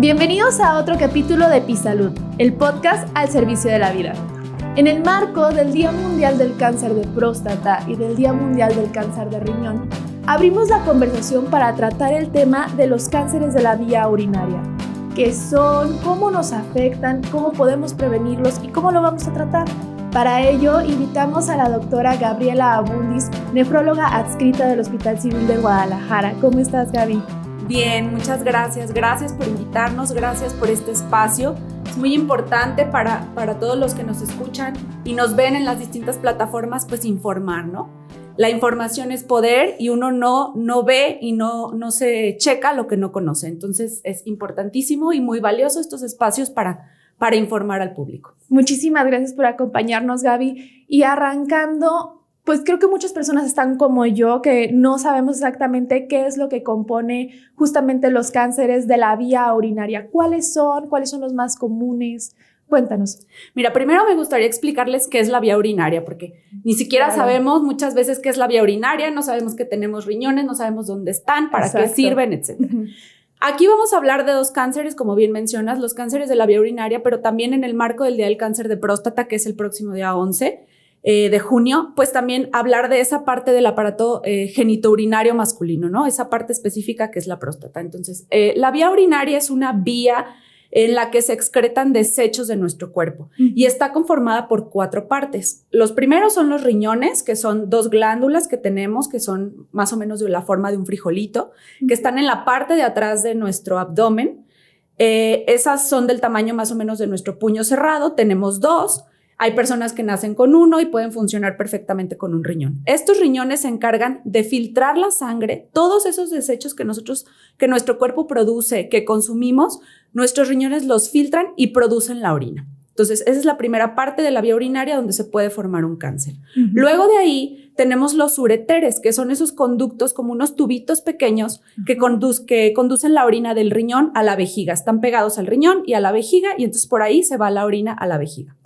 Bienvenidos a otro capítulo de Episalud, el podcast al servicio de la vida. En el marco del Día Mundial del Cáncer de Próstata y del Día Mundial del Cáncer de Riñón, abrimos la conversación para tratar el tema de los cánceres de la vía urinaria. ¿Qué son? ¿Cómo nos afectan? ¿Cómo podemos prevenirlos? ¿Y cómo lo vamos a tratar? Para ello, invitamos a la doctora Gabriela Abundis, nefróloga adscrita del Hospital Civil de Guadalajara. ¿Cómo estás, Gaby? Bien, muchas gracias. Gracias por invitarnos, gracias por este espacio. Es muy importante para todos los que nos escuchan y nos ven en las distintas plataformas, pues informar, ¿no? La información es poder y uno no ve y no se checa lo que no conoce. Entonces es importantísimo y muy valioso estos espacios para informar al público. Muchísimas gracias por acompañarnos, Gaby. Y arrancando, pues creo que muchas personas están como yo, que no sabemos exactamente qué es lo que compone justamente los cánceres de la vía urinaria. ¿Cuáles son los más comunes? Cuéntanos. Mira, primero me gustaría explicarles qué es la vía urinaria, porque ni siquiera sabemos muchas veces qué es la vía urinaria, no sabemos que tenemos riñones, no sabemos dónde están, para qué sirven, etc. Aquí vamos a hablar de dos cánceres, como bien mencionas, los cánceres de la vía urinaria, pero también en el marco del Día del Cáncer de Próstata, que es el próximo día 11 de junio, pues también hablar de esa parte del aparato genitourinario masculino, ¿no? Esa parte específica que es la próstata. Entonces, la vía urinaria es una vía en la que se excretan desechos de nuestro cuerpo y está conformada por 4 partes. Los primeros son los riñones, que son 2 glándulas que tenemos, que son más o menos de la forma de un frijolito, que están en la parte de atrás de nuestro abdomen. Esas son del tamaño más o menos de nuestro puño cerrado. Tenemos 2. Hay personas que nacen con 1 y pueden funcionar perfectamente con un riñón. Estos riñones se encargan de filtrar la sangre, todos esos desechos que nuestro cuerpo produce, que consumimos, nuestros riñones los filtran y producen la orina. Entonces, esa es la primera parte de la vía urinaria donde se puede formar un cáncer. Luego de ahí tenemos los ureteres, que son esos conductos como unos tubitos pequeños que conducen la orina del riñón a la vejiga. Están pegados al riñón y a la vejiga y entonces por ahí se va la orina a la vejiga.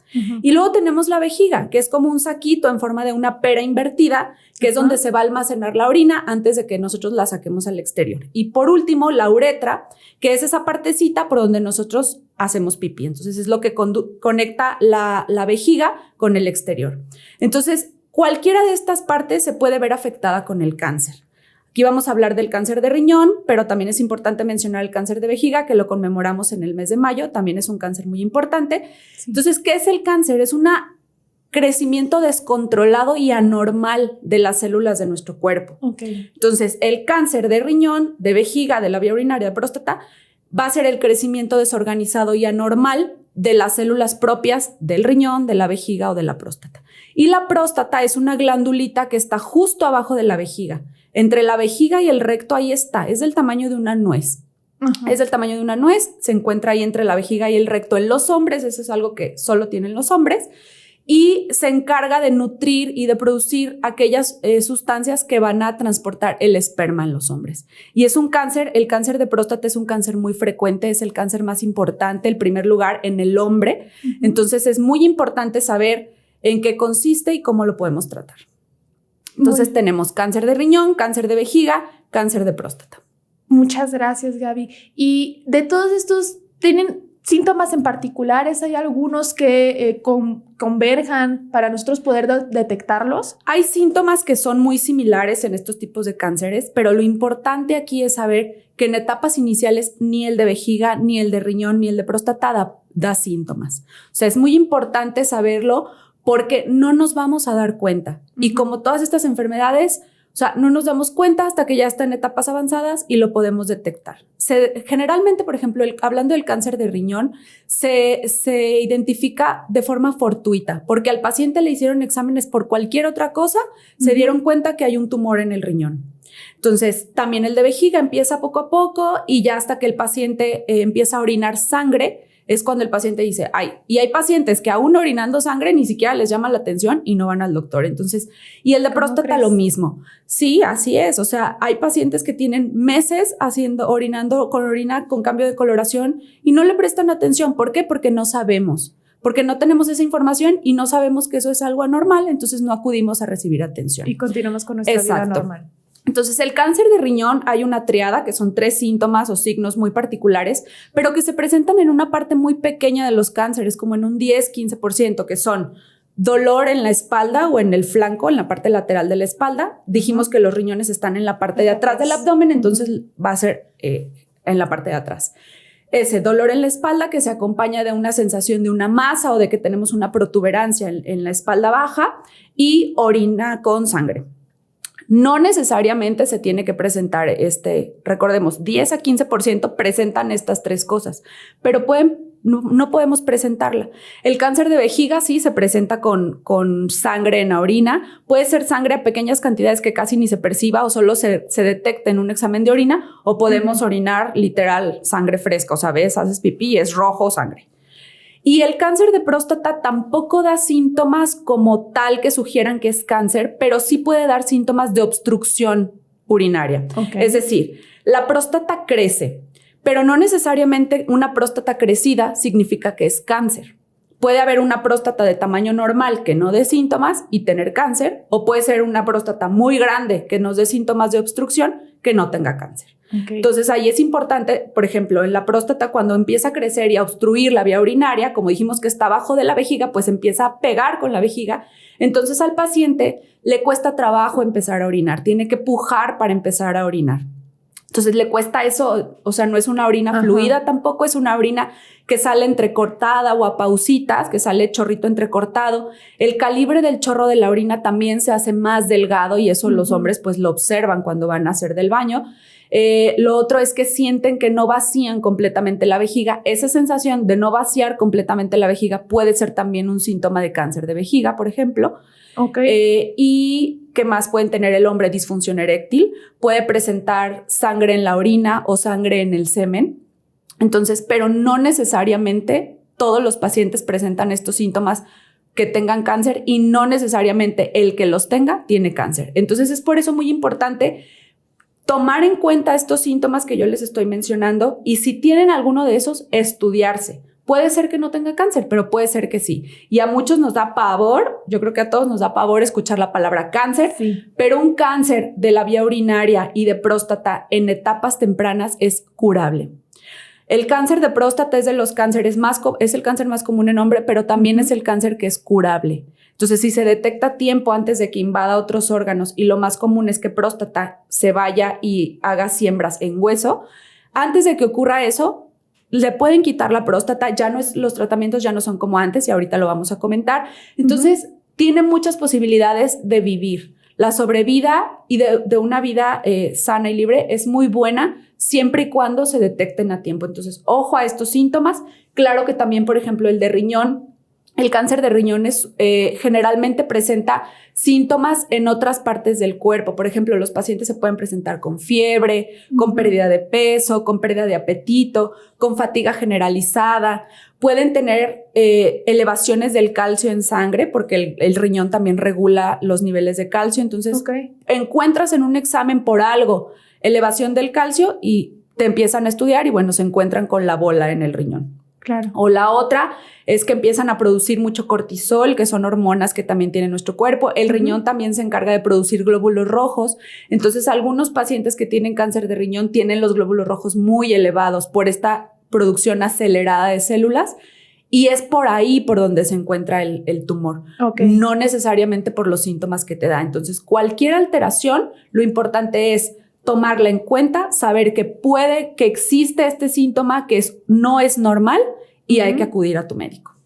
Y luego tenemos la vejiga, que es como un saquito en forma de una pera invertida, que es donde se va a almacenar la orina antes de que nosotros la saquemos al exterior. Y por último, la uretra, que es esa partecita por donde nosotros hacemos pipí. Entonces es lo que conecta la vejiga con el exterior. Entonces, cualquiera de estas partes se puede ver afectada con el cáncer. Aquí vamos a hablar del cáncer de riñón, pero también es importante mencionar el cáncer de vejiga, que lo conmemoramos en el mes de mayo, también es un cáncer muy importante. Sí. Entonces, ¿qué es el cáncer? Es un crecimiento descontrolado y anormal de las células de nuestro cuerpo. Entonces, el cáncer de riñón, de vejiga, de la vía urinaria, de próstata, va a ser el crecimiento desorganizado y anormal de las células propias del riñón, de la vejiga o de la próstata. Y la próstata es una glandulita que está justo abajo de la vejiga. Entre la vejiga y el recto, ahí está, es del tamaño de una nuez. Es del tamaño de una nuez, se encuentra ahí entre la vejiga y el recto en los hombres, eso es algo que solo tienen los hombres, y se encarga de nutrir y de producir aquellas sustancias que van a transportar el esperma en los hombres. Y es un cáncer, el cáncer de próstata es un cáncer muy frecuente, es el cáncer más importante, el primer lugar en el hombre. Entonces es muy importante saber en qué consiste y cómo lo podemos tratar. Entonces tenemos cáncer de riñón, cáncer de vejiga, cáncer de próstata. Muchas gracias, Gaby. Y de todos estos, ¿tienen síntomas en particulares? ¿Hay algunos que converjan para nosotros poder detectarlos? Hay síntomas que son muy similares en estos tipos de cánceres, pero lo importante aquí es saber que en etapas iniciales ni el de vejiga, ni el de riñón, ni el de próstata da síntomas. O sea, es muy importante saberlo porque no nos vamos a dar cuenta. Y como todas estas enfermedades, o sea, no nos damos cuenta hasta que ya está en etapas avanzadas y lo podemos detectar. Generalmente, por ejemplo, hablando del cáncer de riñón, se identifica de forma fortuita, porque al paciente le hicieron exámenes por cualquier otra cosa, se dieron cuenta que hay un tumor en el riñón. Entonces, también el de vejiga empieza poco a poco y ya hasta que el paciente empieza a orinar sangre, es cuando el paciente dice, ay, y hay pacientes que aún orinando sangre ni siquiera les llama la atención y no van al doctor. Entonces, y el de próstata lo mismo. Sí, así es. O sea, hay pacientes que tienen meses orinando con orina con cambio de coloración y no le prestan atención. ¿Por qué? Porque no sabemos. Porque no tenemos esa información y no sabemos que eso es algo anormal, entonces no acudimos a recibir atención. Y continuamos con nuestra vida normal. Entonces, el cáncer de riñón hay una triada que son 3 síntomas o signos muy particulares, pero que se presentan en una parte muy pequeña de los cánceres, como en un 10-15%, que son dolor en la espalda o en el flanco, en la parte lateral de la espalda. Dijimos que los riñones están en la parte de atrás del abdomen, entonces va a ser en la parte de atrás. Ese dolor en la espalda que se acompaña de una sensación de una masa o de que tenemos una protuberancia en la espalda baja, y orina con sangre. No necesariamente se tiene que presentar recordemos, 10-15% presentan estas 3 cosas, pero no podemos presentarla. El cáncer de vejiga sí se presenta con sangre en la orina. Puede ser sangre a pequeñas cantidades que casi ni se perciba o solo se detecta en un examen de orina, o podemos orinar literal sangre fresca, o sea, ves, haces pipí y es rojo sangre. Y el cáncer de próstata tampoco da síntomas como tal que sugieran que es cáncer, pero sí puede dar síntomas de obstrucción urinaria. Okay. Es decir, la próstata crece, pero no necesariamente una próstata crecida significa que es cáncer. Puede haber una próstata de tamaño normal que no dé síntomas y tener cáncer, o puede ser una próstata muy grande que nos dé síntomas de obstrucción que no tenga cáncer. Okay. Entonces ahí es importante, por ejemplo, en la próstata, cuando empieza a crecer y a obstruir la vía urinaria, como dijimos que está abajo de la vejiga, pues empieza a pegar con la vejiga. Entonces al paciente le cuesta trabajo empezar a orinar, tiene que pujar para empezar a orinar. Entonces le cuesta eso, o sea, no es una orina fluida, tampoco es una orina que sale entrecortada o a pausitas, que sale chorrito entrecortado. El calibre del chorro de la orina también se hace más delgado, y eso los hombres pues lo observan cuando van a hacer del baño. Lo otro es que sienten que no vacían completamente la vejiga. Esa sensación de no vaciar completamente la vejiga puede ser también un síntoma de cáncer de vejiga, por ejemplo. Okay. Y ¿qué más pueden tener el hombre? Disfunción eréctil. Puede presentar sangre en la orina o sangre en el semen. Entonces, pero no necesariamente todos los pacientes presentan estos síntomas que tengan cáncer, y no necesariamente el que los tenga tiene cáncer. Entonces, es por eso muy importante tomar en cuenta estos síntomas que yo les estoy mencionando, y si tienen alguno de esos, estudiarse. Puede ser que no tenga cáncer, pero puede ser que sí. Y a muchos nos da pavor, yo creo que a todos nos da pavor escuchar la palabra cáncer, sí. Pero un cáncer de la vía urinaria y de próstata en etapas tempranas es curable. El cáncer de próstata es de los cánceres es el cáncer más común en hombre, pero también es el cáncer que es curable. Entonces, si se detecta a tiempo antes de que invada otros órganos, y lo más común es que próstata se vaya y haga siembras en hueso, antes de que ocurra eso, le pueden quitar la próstata. Los tratamientos ya no son como antes, y ahorita lo vamos a comentar. Entonces, tiene muchas posibilidades de vivir. La sobrevida y de una vida sana y libre es muy buena, siempre y cuando se detecten a tiempo. Entonces, ojo a estos síntomas. Claro que también, por ejemplo, el de riñón. El cáncer de riñón generalmente presenta síntomas en otras partes del cuerpo. Por ejemplo, los pacientes se pueden presentar con fiebre, con pérdida de peso, con pérdida de apetito, con fatiga generalizada. Pueden tener elevaciones del calcio en sangre, porque el riñón también regula los niveles de calcio. Entonces, encuentras en un examen por algo elevación del calcio y te empiezan a estudiar y bueno, se encuentran con la bola en el riñón. Claro. O la otra es que empiezan a producir mucho cortisol, que son hormonas que también tiene nuestro cuerpo. El riñón también se encarga de producir glóbulos rojos. Entonces, algunos pacientes que tienen cáncer de riñón tienen los glóbulos rojos muy elevados por esta producción acelerada de células, y es por ahí por donde se encuentra el tumor. No necesariamente por los síntomas que te da. Entonces, cualquier alteración, lo importante es tomarla en cuenta, saber que existe este síntoma que no es normal, y hay que acudir a tu médico.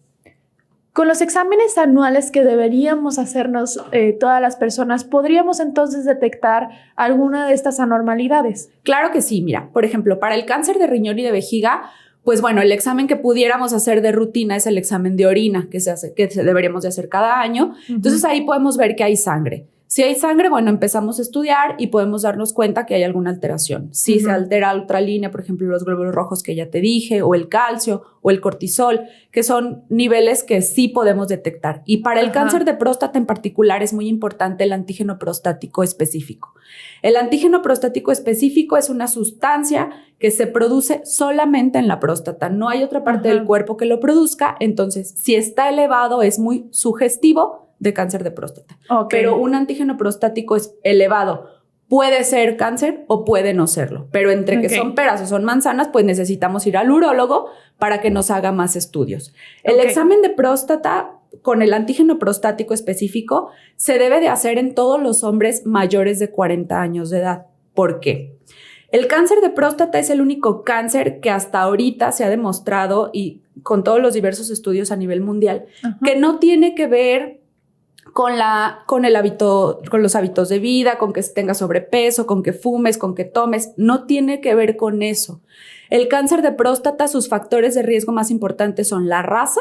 Con los exámenes anuales que deberíamos hacernos todas las personas, ¿podríamos entonces detectar alguna de estas anormalidades? Claro que sí. Mira, por ejemplo, para el cáncer de riñón y de vejiga, pues bueno, el examen que pudiéramos hacer de rutina es el examen de orina, que deberíamos de hacer cada año. Entonces ahí podemos ver que hay sangre. Si hay sangre, bueno, empezamos a estudiar y podemos darnos cuenta que hay alguna alteración. Si se altera la otra línea, por ejemplo, los glóbulos rojos que ya te dije, o el calcio, o el cortisol, que son niveles que sí podemos detectar. Y para el cáncer de próstata en particular es muy importante el antígeno prostático específico. El antígeno prostático específico es una sustancia que se produce solamente en la próstata. No hay otra parte del cuerpo que lo produzca. Entonces, si está elevado, es muy sugestivo de cáncer de próstata. Pero un antígeno prostático es elevado puede ser cáncer o puede no serlo, pero entre que son peras o son manzanas, pues necesitamos ir al urólogo para que nos haga más estudios. El examen de próstata con el antígeno prostático específico se debe de hacer en todos los hombres mayores de 40 años de edad. ¿Por qué? El cáncer de próstata es el único cáncer que hasta ahorita se ha demostrado, y con todos los diversos estudios a nivel mundial, que no tiene que ver con los hábitos de vida, con que tengas sobrepeso, con que fumes, con que tomes. No tiene que ver con eso. El cáncer de próstata, sus factores de riesgo más importantes son la raza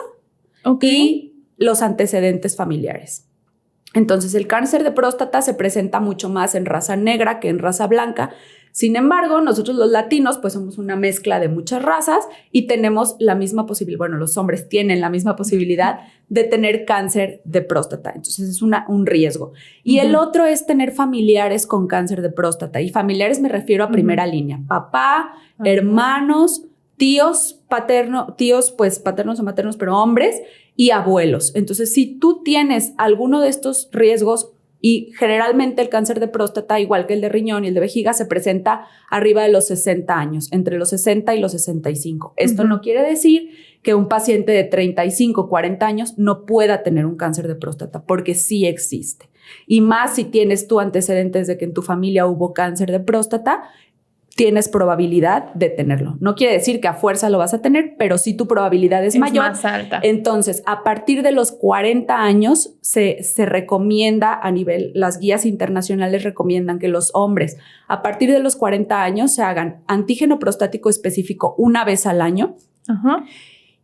y los antecedentes familiares. Entonces, el cáncer de próstata se presenta mucho más en raza negra que en raza blanca. Sin embargo, nosotros los latinos pues somos una mezcla de muchas razas y tenemos la misma posibilidad, bueno, los hombres tienen la misma posibilidad de tener cáncer de próstata. Entonces es un riesgo. Y el otro es tener familiares con cáncer de próstata. Y familiares me refiero a primera línea. Papá, hermanos, tíos pues paternos o maternos, pero hombres, y abuelos. Entonces, si tú tienes alguno de estos riesgos, y generalmente el cáncer de próstata, igual que el de riñón y el de vejiga, se presenta arriba de los 60 años, entre los 60 y los 65. Esto no quiere decir que un paciente de 35, 40 años no pueda tener un cáncer de próstata, porque sí existe. Y más si tienes tú antecedentes de que en tu familia hubo cáncer de próstata, tienes probabilidad de tenerlo. No quiere decir que a fuerza lo vas a tener, pero sí tu probabilidad es mayor. Más alta. Entonces, a partir de los 40 años se recomienda a nivel, las guías internacionales recomiendan que los hombres a partir de los 40 años se hagan antígeno prostático específico una vez al año.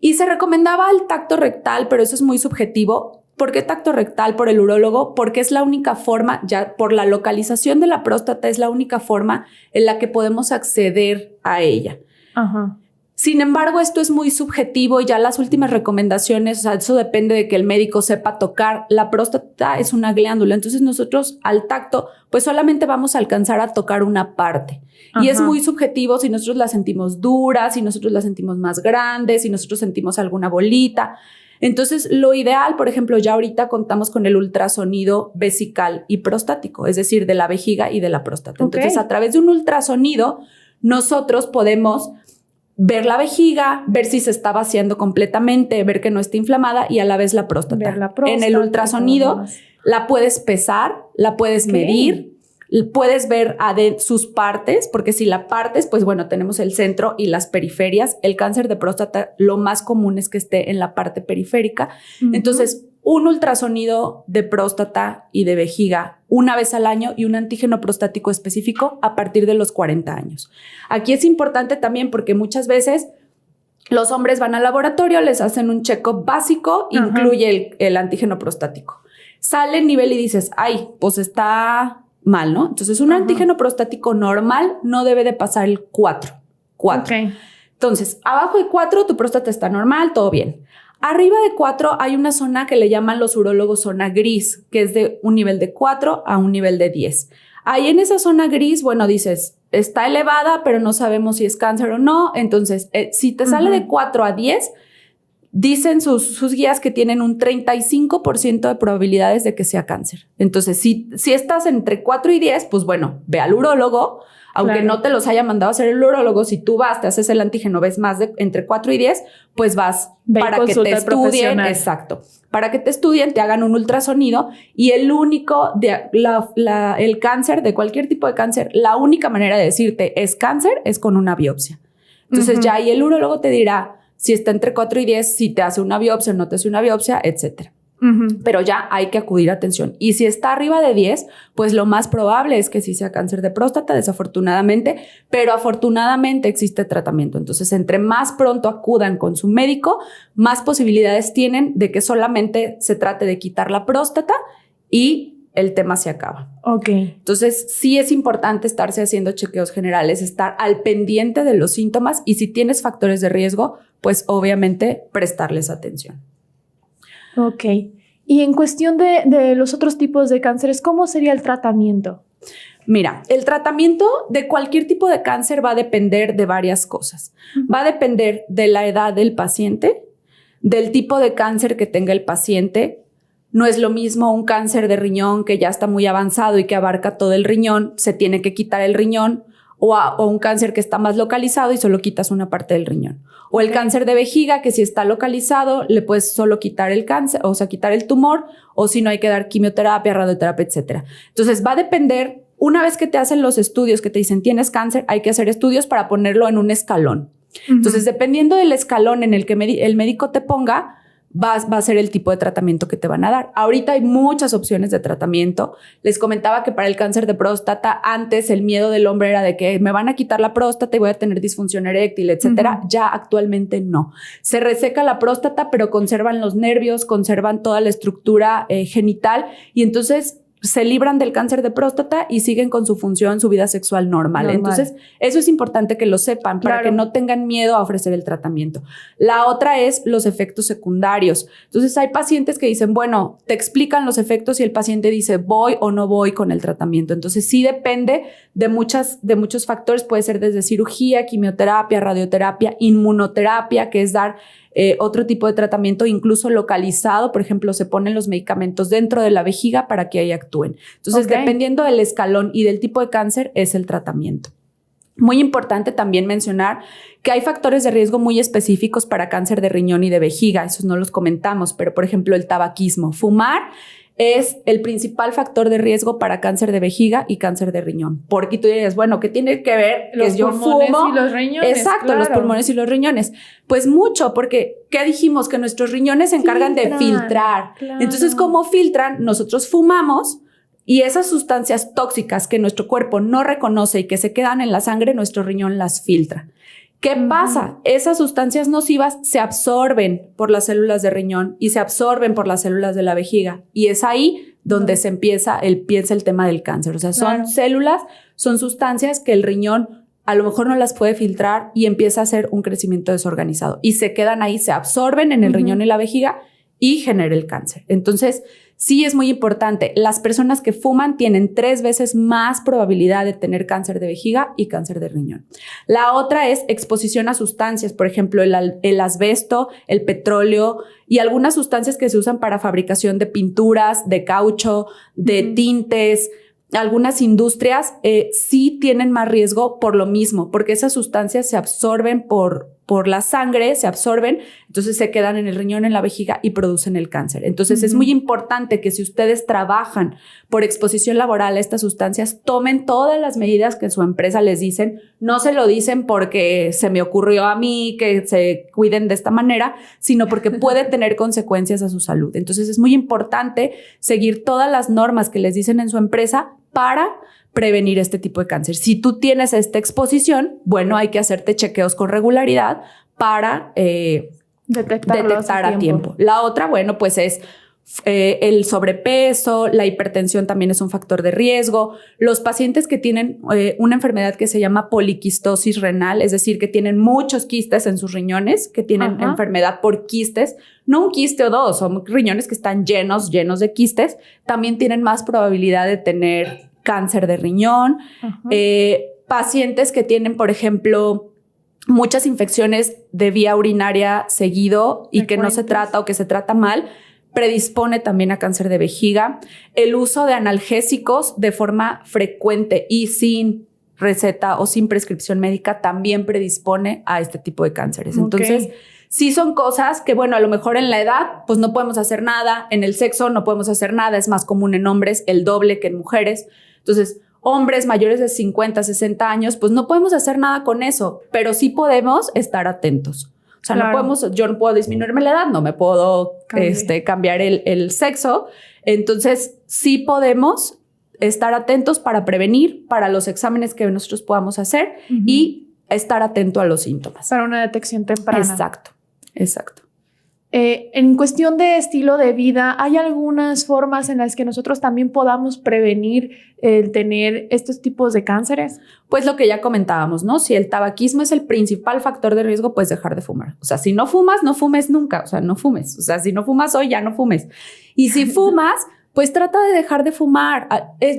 Y se recomendaba el tacto rectal, pero eso es muy subjetivo. ¿Por qué tacto rectal? Por el urólogo, porque es la única forma, ya por la localización de la próstata, es la única forma en la que podemos acceder a ella. Sin embargo, esto es muy subjetivo y ya las últimas recomendaciones, o sea, eso depende de que el médico sepa tocar. La próstata es una glándula, entonces nosotros al tacto, pues solamente vamos a alcanzar a tocar una parte. Y es muy subjetivo si nosotros la sentimos dura, si nosotros la sentimos más grande, si nosotros sentimos alguna bolita. Entonces, lo ideal, por ejemplo, ya ahorita contamos con el ultrasonido vesical y prostático, es decir, de la vejiga y de la próstata. Entonces, a través de un ultrasonido, nosotros podemos ver la vejiga, ver si se está vaciando completamente, ver que no está inflamada y a la vez la próstata. Ver la próstata. En el ultrasonido la puedes pesar, la puedes medir, puedes ver sus partes, porque si la partes, pues bueno, tenemos el centro y las periferias. El cáncer de próstata, lo más común es que esté en la parte periférica. Entonces, un ultrasonido de próstata y de vejiga una vez al año y un antígeno prostático específico a partir de los 40 años. Aquí es importante también porque muchas veces los hombres van al laboratorio, les hacen un check-up básico, incluye el antígeno prostático. Sale el nivel y dices, ay, pues está mal, ¿no? Entonces, un antígeno prostático normal no debe de pasar el 4. Entonces, abajo de 4 tu próstata está normal, todo bien. Arriba de 4 hay una zona que le llaman los urólogos zona gris, que es de un nivel de 4 a un nivel de 10. Ahí en esa zona gris, bueno, dices, está elevada, pero no sabemos si es cáncer o no. Entonces, si te sale de 4 a 10, dicen sus guías que tienen un 35% de probabilidades de que sea cáncer. Entonces, si estás entre 4 y 10, pues bueno, ve al urólogo. Aunque no te los haya mandado a hacer el urólogo, si tú vas, te haces el antígeno, ves más de entre 4 y 10, pues vas para que te estudien. Exacto. Para que te estudien, te hagan un ultrasonido y el único, el cáncer, de cualquier tipo de cáncer, la única manera de decirte es cáncer es con una biopsia. Entonces ya ahí el urólogo te dirá si está entre 4 y 10, si te hace una biopsia o no te hace una biopsia, etcétera. Pero ya hay que acudir a atención. Y si está arriba de 10, pues lo más probable es que sí sea cáncer de próstata, desafortunadamente, pero afortunadamente existe tratamiento. Entonces, entre más pronto acudan con su médico, más posibilidades tienen de que solamente se trate de quitar la próstata y el tema se acaba. Entonces, sí es importante estarse haciendo chequeos generales, estar al pendiente de los síntomas y si tienes factores de riesgo, pues obviamente prestarles atención. Y en cuestión de los otros tipos de cánceres, ¿cómo sería el tratamiento? Mira, el tratamiento de cualquier tipo de cáncer va a depender de varias cosas. Va a depender de la edad del paciente, del tipo de cáncer que tenga el paciente, No es lo mismo un cáncer de riñón que ya está muy avanzado y que abarca todo el riñón, se tiene que quitar el riñón, o un cáncer que está más localizado y solo quitas una parte del riñón. O el cáncer de vejiga, que si está localizado, le puedes solo quitar el cáncer, o sea, quitar el tumor, o si no hay que dar quimioterapia, radioterapia, etcétera. Entonces va a depender, una vez que te hacen los estudios que te dicen tienes cáncer, hay que hacer estudios para ponerlo en un escalón. Entonces, dependiendo del escalón en el que el médico te ponga, va a ser el tipo de tratamiento que te van a dar. Ahorita hay muchas opciones de tratamiento. Les comentaba que para el cáncer de próstata, antes el miedo del hombre era de que me van a quitar la próstata y voy a tener disfunción eréctil, etcétera. Ya actualmente no. Se reseca la próstata, pero conservan los nervios, conservan toda la estructura genital y entonces se libran del cáncer de próstata y siguen con su función, su vida sexual normal. Entonces, eso es importante que lo sepan para que no tengan miedo a ofrecer el tratamiento. La otra es los efectos secundarios. Entonces, hay pacientes que dicen, bueno, te explican los efectos y el paciente dice, voy o no voy con el tratamiento. Entonces, sí depende de muchos factores. Puede ser desde cirugía, quimioterapia, radioterapia, inmunoterapia, que es dar otro tipo de tratamiento, incluso localizado. Por ejemplo, se ponen los medicamentos dentro de la vejiga para que ahí actúen. Entonces, dependiendo del escalón y del tipo de cáncer, es el tratamiento. Muy importante también mencionar que hay factores de riesgo muy específicos para cáncer de riñón y de vejiga. Esos no los comentamos, pero por ejemplo, el tabaquismo. Fumar es el principal factor de riesgo para cáncer de vejiga y cáncer de riñón. Porque tú dirías, bueno, ¿qué tiene que ver? Los pulmones y los riñones. Exacto, claro. Los pulmones y los riñones. Pues mucho, porque ¿qué dijimos? Que nuestros riñones se encargan de filtrar. Claro. Entonces, ¿cómo filtran? Nosotros fumamos y esas sustancias tóxicas que nuestro cuerpo no reconoce y que se quedan en la sangre, nuestro riñón las filtra. ¿Qué pasa? Esas sustancias nocivas se absorben por las células de riñón y se absorben por las células de la vejiga. Y es ahí donde se empieza el tema del cáncer. O sea, son células, son sustancias que el riñón a lo mejor no las puede filtrar y empieza a hacer un crecimiento desorganizado. Y se quedan ahí, se absorben en el riñón y la vejiga y genera el cáncer. Entonces, sí es muy importante. Las personas que fuman tienen 3 veces más probabilidad de tener cáncer de vejiga y cáncer de riñón. La otra es exposición a sustancias, por ejemplo, el asbesto, el petróleo y algunas sustancias que se usan para fabricación de pinturas, de caucho, de tintes. Algunas industrias sí tienen más riesgo por lo mismo, porque esas sustancias se absorben por la sangre, se absorben, entonces se quedan en el riñón, en la vejiga y producen el cáncer. Entonces es muy importante que si ustedes trabajan por exposición laboral a estas sustancias, tomen todas las medidas que su empresa les dicen. No se lo dicen porque se me ocurrió a mí que se cuiden de esta manera, sino porque puede tener consecuencias a su salud. Entonces es muy importante seguir todas las normas que les dicen en su empresa para prevenir este tipo de cáncer. Si tú tienes esta exposición, bueno, hay que hacerte chequeos con regularidad para detectar a tiempo. La otra, bueno, pues es el sobrepeso, la hipertensión también es un factor de riesgo. Los pacientes que tienen una enfermedad que se llama poliquistosis renal, es decir, que tienen muchos quistes en sus riñones, que tienen enfermedad por quistes, no un quiste o dos, son riñones que están llenos de quistes, también tienen más probabilidad de tener cáncer de riñón. Pacientes que tienen, por ejemplo, muchas infecciones de vía urinaria seguido y que no se trata o que se trata mal, predispone también a cáncer de vejiga. El uso de analgésicos de forma frecuente y sin receta o sin prescripción médica también predispone a este tipo de cánceres. Entonces, sí son cosas que, bueno, a lo mejor en la edad, pues no podemos hacer nada. En el sexo no podemos hacer nada. Es más común en hombres, el doble que en mujeres. Entonces, hombres mayores de 50, 60 años, pues no podemos hacer nada con eso, pero sí podemos estar atentos. O sea, yo no puedo disminuirme la edad, no me puedo cambiar el sexo. Entonces, sí podemos estar atentos para prevenir, para los exámenes que nosotros podamos hacer y estar atento a los síntomas. Para una detección temprana. Exacto. En cuestión de estilo de vida, ¿hay algunas formas en las que nosotros también podamos prevenir el tener estos tipos de cánceres? Pues lo que ya comentábamos, ¿no? Si el tabaquismo es el principal factor de riesgo, pues dejar de fumar. O sea, si no fumas, no fumes nunca. O sea, no fumes. O sea, si no fumas hoy, ya no fumes. Y si fumas, pues trata de dejar de fumar.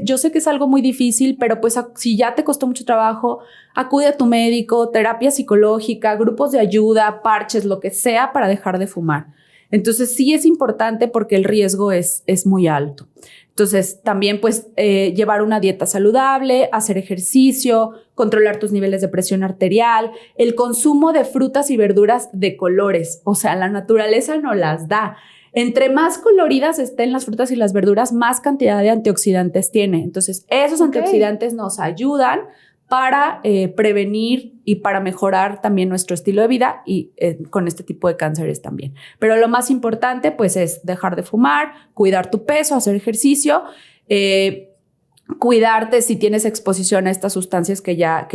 Yo sé que es algo muy difícil, pero pues si ya te costó mucho trabajo, acude a tu médico, terapia psicológica, grupos de ayuda, parches, lo que sea para dejar de fumar. Entonces sí es importante porque el riesgo es muy alto. Entonces también pues llevar una dieta saludable, hacer ejercicio, controlar tus niveles de presión arterial, el consumo de frutas y verduras de colores, o sea, la naturaleza nos las da. Entre más coloridas estén las frutas y las verduras, más cantidad de antioxidantes tiene. Entonces esos antioxidantes nos ayudan para prevenir y para mejorar también nuestro estilo de vida y con este tipo de cánceres también. Pero lo más importante pues es dejar de fumar, cuidar tu peso, hacer ejercicio, cuidarte si tienes exposición a estas sustancias que ya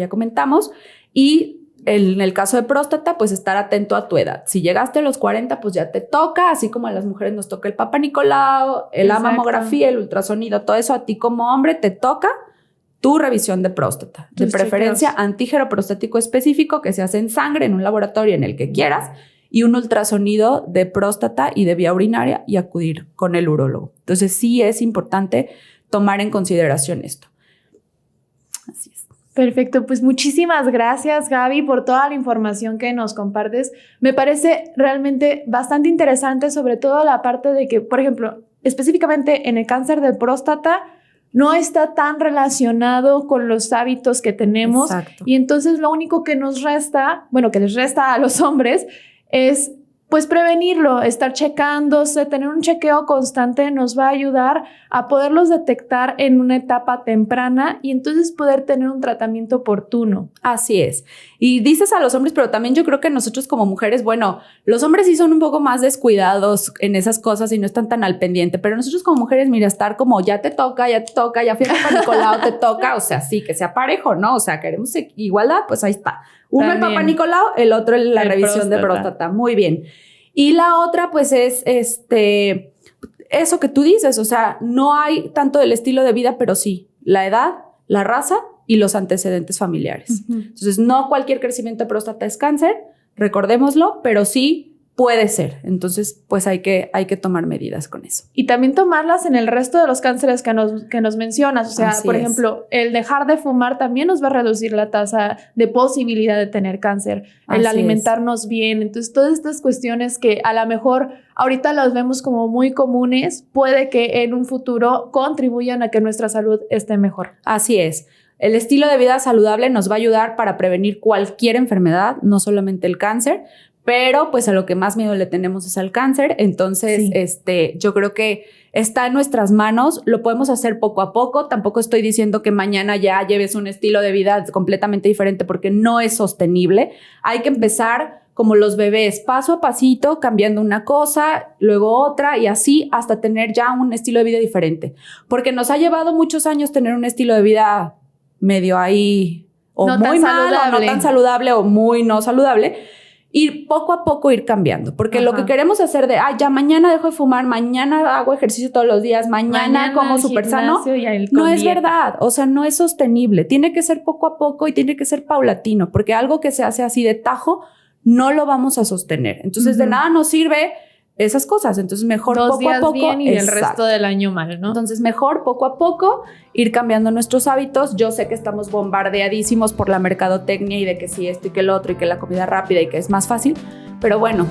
comentamos y en el caso de próstata, pues estar atento a tu edad. Si llegaste a los 40, pues ya te toca, así como a las mujeres nos toca el Papa Nicolau, la mamografía, el ultrasonido, todo eso a ti como hombre te toca tu revisión de próstata. De preferencia, antígeno prostático específico que se hace en sangre en un laboratorio en el que quieras y un ultrasonido de próstata y de vía urinaria y acudir con el urólogo. Entonces sí es importante tomar en consideración esto. Así es. Perfecto, pues muchísimas gracias, Gaby, por toda la información que nos compartes. Me parece realmente bastante interesante, sobre todo la parte de que, por ejemplo, específicamente en el cáncer de próstata, no está tan relacionado con los hábitos que tenemos. Exacto. Y entonces lo único que nos resta, bueno, que les resta a los hombres es pues prevenirlo, estar checándose, tener un chequeo constante nos va a ayudar a poderlos detectar en una etapa temprana y entonces poder tener un tratamiento oportuno. Así es. Y dices a los hombres, pero también yo creo que nosotros como mujeres, bueno, los hombres sí son un poco más descuidados en esas cosas y no están tan al pendiente, pero nosotros como mujeres, mira, estar como ya te toca, ya fui a Papa Nicolau, te toca, o sea, sí, que sea parejo, ¿no? O sea, queremos igualdad, pues ahí está. Uno también. El Papa Nicolau, el otro la revisión de próstata. Muy bien. Y la otra, pues, es eso que tú dices, o sea, no hay tanto del estilo de vida, pero sí, la edad, la raza y los antecedentes familiares. Uh-huh. Entonces, no cualquier crecimiento de próstata es cáncer, recordémoslo, pero sí puede ser. Entonces, pues hay que tomar medidas con eso. Y también tomarlas en el resto de los cánceres que nos mencionas. O sea, así por ejemplo, el dejar de fumar también nos va a reducir la tasa de posibilidad de tener cáncer. El alimentarnos bien. Entonces, todas estas cuestiones que a lo mejor ahorita las vemos como muy comunes, puede que en un futuro contribuyan a que nuestra salud esté mejor. Así es. El estilo de vida saludable nos va a ayudar para prevenir cualquier enfermedad, no solamente el cáncer, pero pues a lo que más miedo le tenemos es al cáncer. Entonces, yo creo que está en nuestras manos, lo podemos hacer poco a poco. Tampoco estoy diciendo que mañana ya lleves un estilo de vida completamente diferente porque no es sostenible. Hay que empezar como los bebés, paso a pasito, cambiando una cosa, luego otra y así hasta tener ya un estilo de vida diferente. Porque nos ha llevado muchos años tener un estilo de vida medio ahí o no muy mal, o no tan saludable o muy no saludable. Y poco a poco ir cambiando, porque lo que queremos hacer ya mañana dejo de fumar, mañana hago ejercicio todos los días, mañana como súper sano, no es verdad, o sea, no es sostenible, tiene que ser poco a poco y tiene que ser paulatino, porque algo que se hace así de tajo no lo vamos a sostener, entonces de nada nos sirve esas cosas, entonces mejor poco a poco bien y el resto del año mal, ¿no? Entonces mejor poco a poco ir cambiando nuestros hábitos. Yo sé que estamos bombardeadísimos por la mercadotecnia y de que sí esto y que el otro y que la comida rápida y que es más fácil, pero bueno,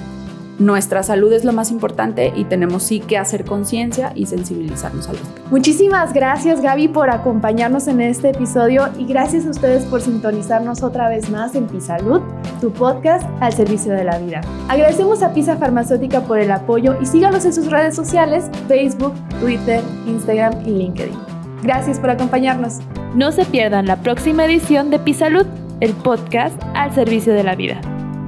nuestra salud es lo más importante y tenemos sí que hacer conciencia y sensibilizarnos al respecto. Muchísimas gracias, Gaby, por acompañarnos en este episodio y gracias a ustedes por sintonizarnos otra vez más en Pisalud, tu podcast al servicio de la vida. Agradecemos a Pisa Farmacéutica por el apoyo y síganos en sus redes sociales, Facebook, Twitter, Instagram y LinkedIn. Gracias por acompañarnos. No se pierdan la próxima edición de Pisalud, el podcast al servicio de la vida.